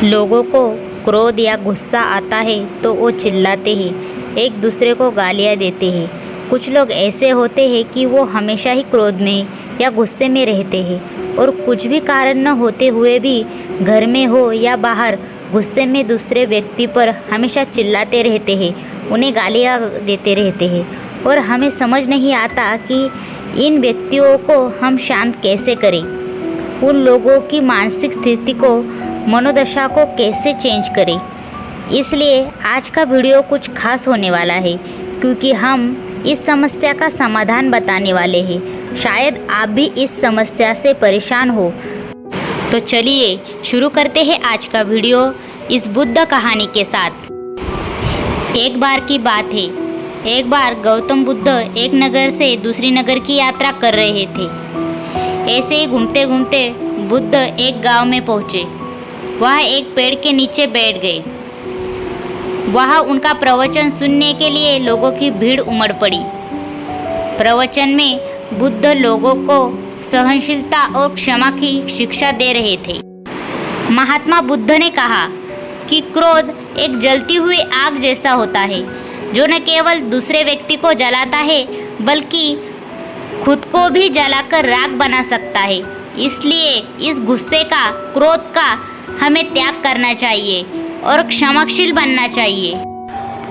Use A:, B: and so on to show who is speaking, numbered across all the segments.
A: लोगों को क्रोध या गुस्सा आता है तो वो चिल्लाते हैं, एक दूसरे को गालियाँ देते हैं। कुछ लोग ऐसे होते हैं कि वो हमेशा ही क्रोध में या गुस्से में रहते हैं और कुछ भी कारण न होते हुए भी घर में हो या बाहर गुस्से में दूसरे व्यक्ति पर हमेशा चिल्लाते रहते हैं, उन्हें गालियाँ देते रहते हैं। और हमें समझ नहीं आता कि इन व्यक्तियों को हम शांत कैसे करें, उन लोगों की मानसिक स्थिति को, मनोदशा को कैसे चेंज करें। इसलिए आज का वीडियो कुछ खास होने वाला है, क्योंकि हम इस समस्या का समाधान बताने वाले हैं। शायद आप भी इस समस्या से परेशान हो। तो चलिए शुरू करते हैं आज का वीडियो इस बुद्ध कहानी के साथ। एक बार की बात है, एक बार गौतम बुद्ध एक नगर से दूसरी नगर की यात्रा कर रहे थे। ऐसे ही घूमते घूमते बुद्ध एक गांव में पहुंचे। वह एक पेड़ के नीचे बैठ गए। वहाँ उनका प्रवचन सुनने के लिए लोगों की भीड़ उमड़ पड़ी। प्रवचन में बुद्ध लोगों को सहनशीलता और क्षमा की शिक्षा दे रहे थे। महात्मा बुद्ध ने कहा कि क्रोध एक जलती हुई आग जैसा होता है, जो न केवल दूसरे व्यक्ति को जलाता है बल्कि खुद को भी जलाकर राख बना सकता है। इसलिए इस गुस्से का, क्रोध का हमें त्याग करना चाहिए और क्षमाशील बनना चाहिए।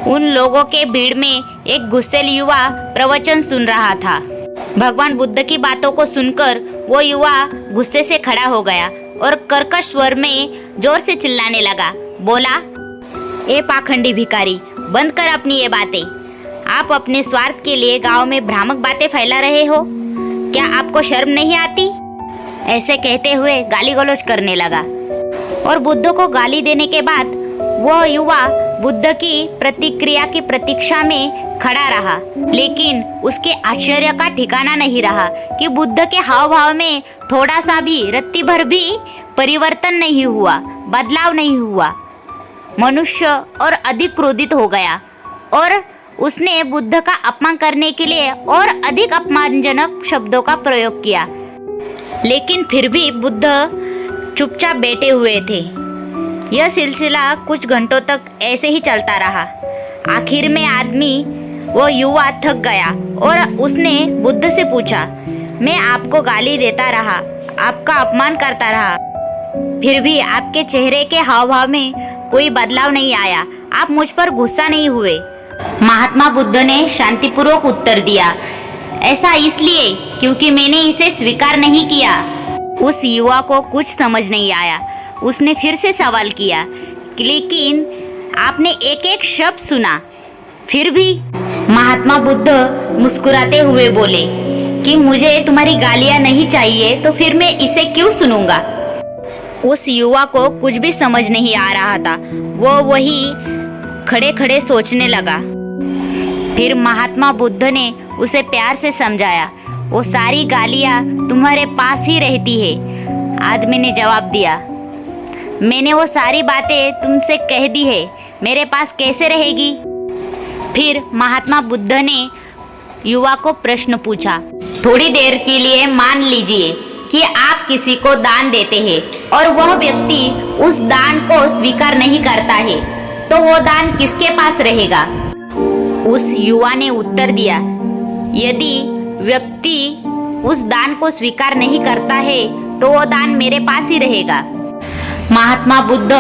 A: उन लोगों के भीड़ में एक गुस्सैल युवा प्रवचन सुन रहा था। भगवान बुद्ध की बातों को सुनकर वो युवा गुस्से से खड़ा हो गया और कर्कश स्वर में जोर से चिल्लाने लगा। बोला, ए पाखंडी भिखारी, बंद कर अपनी ये बातें। आप अपने स्वार्थ के लिए गांव में भ्रामक बातें फैला रहे हो। क्या आपको शर्म नहीं आती? ऐसे कहते हुए गाली गलौज करने लगा। और बुद्ध को गाली देने के बाद वह युवा बुद्ध की प्रतिक्रिया की प्रतीक्षा में खड़ा रहा, लेकिन उसके आश्चर्य का ठिकाना नहीं रहा कि बुद्ध के हाव भाव में थोड़ा सा भी, रत्ती भर भी परिवर्तन नहीं हुआ, बदलाव नहीं हुआ। मनुष्य और अधिक क्रोधित हो गया और उसने बुद्ध का अपमान करने के लिए और अधिक अपमानजनक शब्दों का प्रयोग किया। लेकिन फिर भी बुद्ध चुपचाप बैठे हुए थे। यह सिलसिला कुछ घंटों तक ऐसे ही चलता रहा। आखिर में वो युवा थक गया और उसने बुद्ध से पूछा, मैं आपको गाली देता रहा, आपका अपमान करता रहा, फिर भी आपके चेहरे के हाव भाव में कोई बदलाव नहीं आया, आप मुझ पर गुस्सा नहीं हुए? महात्मा बुद्ध ने शांतिपूर्वक उत्तर दिया, ऐसा इसलिए क्योंकि मैंने इसे स्वीकार नहीं किया। उस युवा को कुछ समझ नहीं आया। उसने फिर से सवाल किया, लेकिन आपने एक एक शब्द सुना, फिर भी? महात्मा बुद्ध मुस्कुराते हुए बोले कि मुझे तुम्हारी गालियां नहीं चाहिए, तो फिर मैं इसे क्यों सुनूंगा? उस युवा को कुछ भी समझ नहीं आ रहा था। वो वही खड़े खड़े सोचने लगा। फिर महात्मा बुद्ध ने उसे प्यार से समझाया, वो सारी गालियां तुम्हारे पास ही रहती है। आदमी ने जवाब दिया, मैंने वो सारी बातें तुमसे कह दी है, मेरे पास कैसे रहेगी? फिर महात्मा बुद्ध ने युवा को प्रश्न पूछा, थोड़ी देर के लिए मान लीजिए कि आप किसी को दान देते हैं और वह व्यक्ति उस दान को स्वीकार नहीं करता है, तो वो दान किसके पास रहेगा? उस युवा ने उत्तर दिया, यदि व्यक्ति उस दान को स्वीकार नहीं करता है तो वो दान मेरे पास ही रहेगा। महात्मा बुद्ध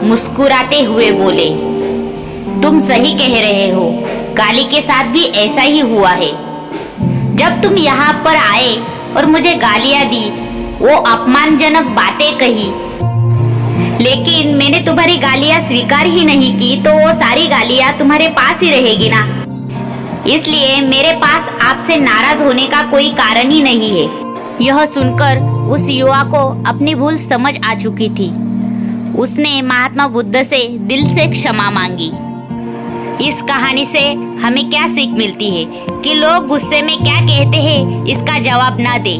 A: मुस्कुराते हुए बोले, तुम सही कह रहे हो, गाली के साथ भी ऐसा ही हुआ है। जब तुम यहाँ पर आए और मुझे गालियाँ दी, वो अपमानजनक बातें कही, लेकिन मैंने तुम्हारी गालियाँ स्वीकार ही नहीं की, तो वो सारी गालियाँ तुम्हारे पास ही रहेगी ना। इसलिए मेरे पास आपसे नाराज होने का कोई कारण ही नहीं है। यह सुनकर उस युवा को अपनी भूल समझ आ चुकी थी। उसने महात्मा बुद्ध से दिल से क्षमा मांगी। इस कहानी से हमें क्या सीख मिलती है कि लोग गुस्से में क्या कहते हैं इसका जवाब ना दे,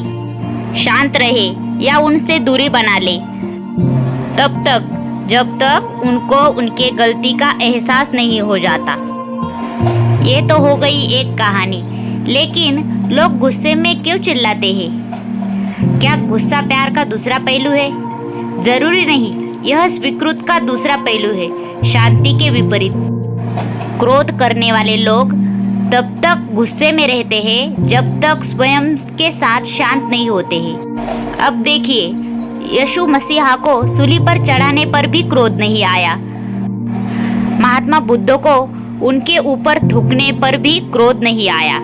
A: शांत रहे या उनसे दूरी बना ले, तब तक जब तक उनको उनके गलती का एहसास नहीं हो जाता। ये तो हो गई एक कहानी, लेकिन लोग गुस्से में क्यों चिल्लाते हैं? क्या गुस्सा प्यार का दूसरा पहलू है? जरूरी नहीं, यह स्वीकृत का दूसरा पहलू है, शांति के विपरीत। क्रोध करने वाले लोग तब तक गुस्से में रहते हैं जब तक स्वयं के साथ शांत नहीं होते हैं। अब देखिए, यीशु मसीहा को सूली पर चढ़ाने पर भी क्रोध नहीं आया। महात्मा बुद्ध को उनके ऊपर थूकने पर भी क्रोध नहीं आया।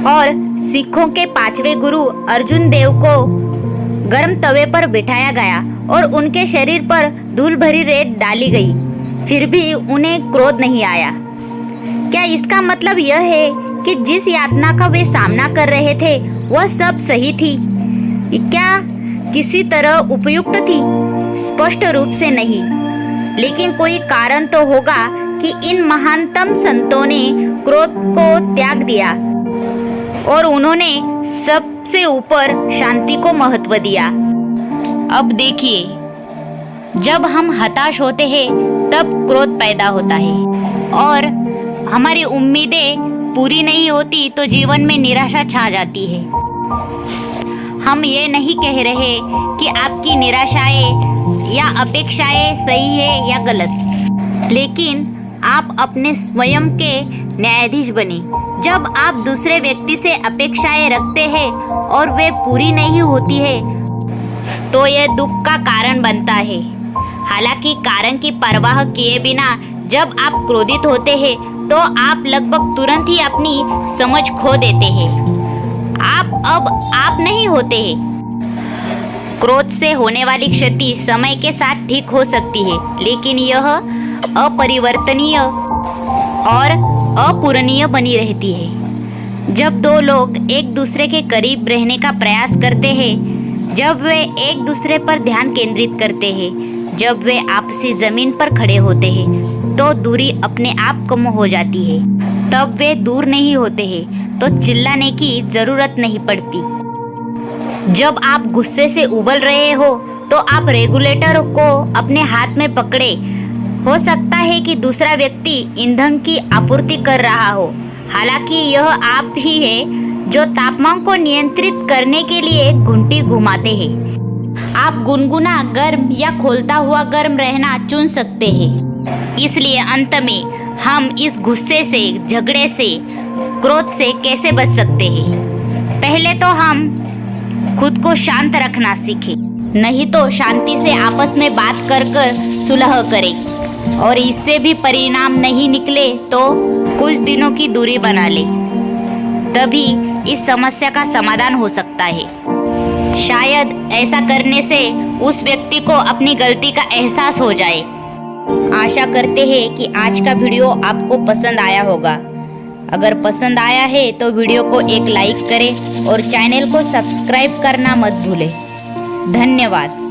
A: और सिखों के 5वें गुरु अर्जुन देव को गर्म तवे पर बिठाया गया और उनके शरीर पर धूल भरी रेत डाली गई, फिर भी उन्हें क्रोध नहीं आया। क्या इसका मतलब यह है कि जिस यातना का वे सामना कर रहे थे वह सब सही थी? क्या किसी तरह उपयुक्त थी? स्पष्ट रूप से नहीं, लेकिन कोई कारण तो होगा कि इन महानतम संतों ने क्रोध को त्याग दिया और उन्होंने सबसे ऊपर शांति को महत्व दिया। अब देखिए, जब हम हताश होते हैं तब क्रोध पैदा होता है और हमारी उम्मीदें पूरी नहीं होती तो जीवन में निराशा छा जाती है। हम ये नहीं कह रहे कि आपकी निराशाएं या अपेक्षाएं सही है या गलत, लेकिन आप अपने स्वयं के न्यायाधीश बने। जब आप दूसरे व्यक्ति से अपेक्षाएं रखते हैं और वे पूरी नहीं होती है तो यह दुख का कारण बनता है। हालांकि कारण की परवाह किए बिना जब आप क्रोधित होते हैं तो आप लगभग तुरंत ही अपनी समझ खो देते हैं। आप अब आप नहीं होते हैं। क्रोध से होने वाली क्षति समय के साथ ठीक हो सकती है, लेकिन यह अपरिवर्तनीय और अपूरणीय बनी रहती है। जब दो लोग एक दूसरे के करीब रहने का प्रयास करते हैं, जब वे एक दूसरे पर ध्यान केंद्रित करते हैं, जब वे आपसी जमीन पर खड़े होते हैं, तो दूरी अपने आप कम हो जाती है। तब वे दूर नहीं होते हैं तो चिल्लाने की जरूरत नहीं पड़ती। जब आप गुस्से से उबल रहे हो तो आप रेगुलेटर को अपने हाथ में पकड़े। हो सकता है कि दूसरा व्यक्ति ईंधन की आपूर्ति कर रहा हो, हालांकि यह आप ही है जो तापमान को नियंत्रित करने के लिए घंटी घुमाते हैं। आप गुनगुना गर्म या खोलता हुआ गर्म रहना चुन सकते हैं। इसलिए अंत में हम इस गुस्से से, झगड़े से, क्रोध से कैसे बच सकते हैं? पहले तो हम खुद को शांत रखना सीखें, नहीं तो शांति से आपस में बात कर कर सुलह करें और इससे भी परिणाम नहीं निकले तो कुछ दिनों की दूरी बना ले। तभी इस समस्या का समाधान हो सकता है। शायद ऐसा करने से उस व्यक्ति को अपनी गलती का एहसास हो जाए। आशा करते हैं कि आज का वीडियो आपको पसंद आया होगा। अगर पसंद आया है तो वीडियो को एक लाइक करें और चैनल को सब्सक्राइब करना मत भूलें। धन्यवाद।